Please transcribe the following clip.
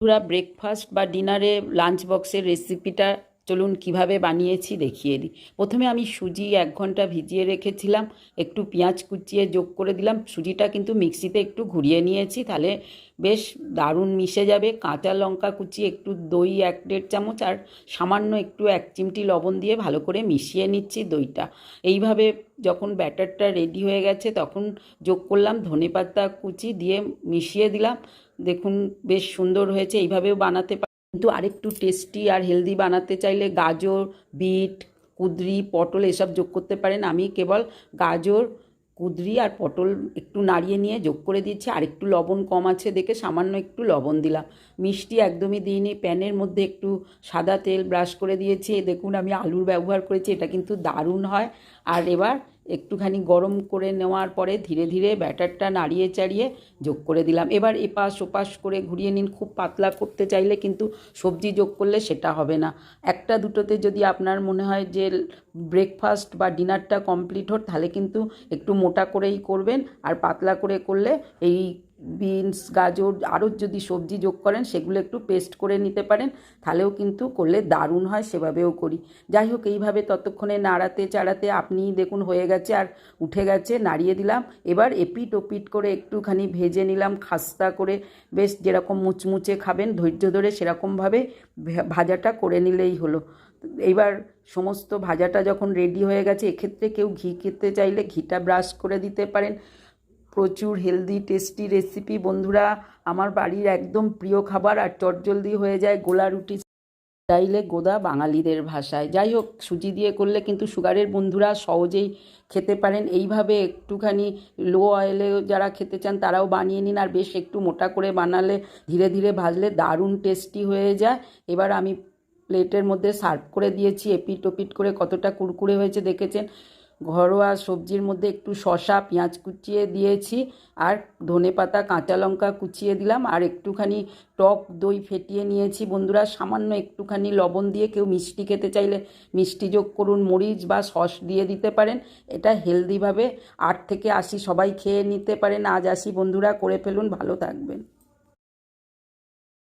পুরা ব্রেকফাস্ট বা ডিনারে লাঞ্চ বক্সের রেসিপিটা চলুন কিভাবে বানিয়েছি দেখিয়ে দিই। প্রথমে আমি সুজি 1 ঘন্টা ভিজিয়ে রেখেছিলাম, একটু পেঁয়াজ কুচিয়ে যোগ করে দিলাম। সুজিটা কিন্তু মিক্সিতে একটু ঘুরিয়ে নিয়েছি, তাহলে বেশ দারুণ মিশে যাবে। কাঁচা লঙ্কা কুচি, একটু দই 1-1.5 চামচ আর সামান্য একটু 1 চিমটি লবণ দিয়ে ভালো করে মিশিয়ে নিচ্ছি দইটা। এইভাবে যখন ব্যাটারটা রেডি হয়ে গেছে তখন যোগ করলাম ধনেপাতা কুচি দিয়ে মিশিয়ে দিলাম। দেখুন বেশ সুন্দর হয়েছে। এইভাবেও বানাতে পারেন, কিন্তু আরেকটু টেস্টি আর হেলদি বানাতে চাইলে গাজর, বিট, কুঁদরি, পটল এসব যোগ করতে পারেন। আমি কেবল গাজর, কুঁদরি আর পটল একটু নাড়িয়ে নিয়ে যোগ করে দিচ্ছি। আর একটু লবণ কম আছে দেখে সামান্য একটু লবণ দিলাম। মিষ্টি একদমই দিইনি। প্যানের মধ্যে একটু সাদা তেল ব্রাশ করে দিয়েছি। দেখুন আমি আলুর ব্যবহার করেছি, এটা কিন্তু দারুণ হয়। আর এবার একটুখানি গরম করে নেওয়ার পরে ধীরে ধীরে ব্যাটারটা নাড়িয়ে চাড়িয়ে যোগ করে দিলাম। এবার এপাশ ওপাশ করে ঘুরিয়ে নিন। খুব পাতলা করতে চাইলে কিন্তু সবজি যোগ করলে সেটা হবে না। একটা দুটোতে যদি আপনার মনে হয় যে ব্রেকফাস্ট বা ডিনারটা কমপ্লিট হোক, তাহলে কিন্তু একটু মোটা করেই করবেন। আর পাতলা করে করলে এই বিনস, গাজর আরও যদি সবজি যোগ করেন সেগুলো একটু পেস্ট করে নিতে পারেন, তাহলেও কিন্তু করলে দারুণ হয়। সেভাবেও করি। যাই হোক, এইভাবে ততক্ষণে নাড়াতে চাড়াতে আপনি দেখুন হয়ে গেছে আর উঠে গেছে। নাড়িয়ে দিলাম। এবার এপিট ওপিট করে একটুখানি ভেজে নিলাম খাস্তা করে। বেশ যেরকম মুচমুচে খাবেন ধৈর্য ধরে সেরকমভাবে ভাজাটা করে নিলেই হলো। এইবার সমস্ত ভাজাটা যখন রেডি হয়ে গেছে, এক্ষেত্রে কেউ ঘি খেতে চাইলে ঘিটা ব্রাশ করে দিতে পারেন। প্রচুর হেলদি টেস্টি রেসিপি বন্ধুরা, আমার বাড়ির একদম প্রিয় খাবার। আর চটজলদি হয়ে যায়, গোলা রুটি চাইলে গোদা বাঙালিদের ভাষায়। যাই হোক, সুজি দিয়ে করলে কিন্তু সুগারের বন্ধুরা সহজেই খেতে পারেন। এইভাবে একটুখানি লো অয়েলে যারা খেতে চান তারাও বানিয়ে নিন। আর বেশ একটু মোটা করে বানালে, ধীরে ধীরে ভাজলে দারুণ টেস্টি হয়ে যায়। এবার আমি প্লেটের মধ্যে সার্ভ করে দিয়েছি। এপিট ওপিট করে কতটা কুড়কুড়ে হয়েছে দেখেছেন। ঘরোয়া সবজির মধ্যে একটু শসা, পেঁয়াজ কুচিয়ে দিয়েছি, আর ধনেপাতা, কাঁচা লঙ্কা কুচিয়ে দিলাম, আর একটুখানি টক দই ফেটিয়ে নিয়েছি বন্ধুরা। সামান্য একটুখানি লবণ দিয়ে, কেউ মিষ্টি খেতে চাইলে মিষ্টি যোগ করুন, মরিচ বা সস দিয়ে দিতে পারেন। এটা হেলদিভাবে 8 থেকে 80 সবাই খেয়ে নিতে পারেন। আজ আসি বন্ধুরা, করে ফেলুন, ভালো থাকবেন।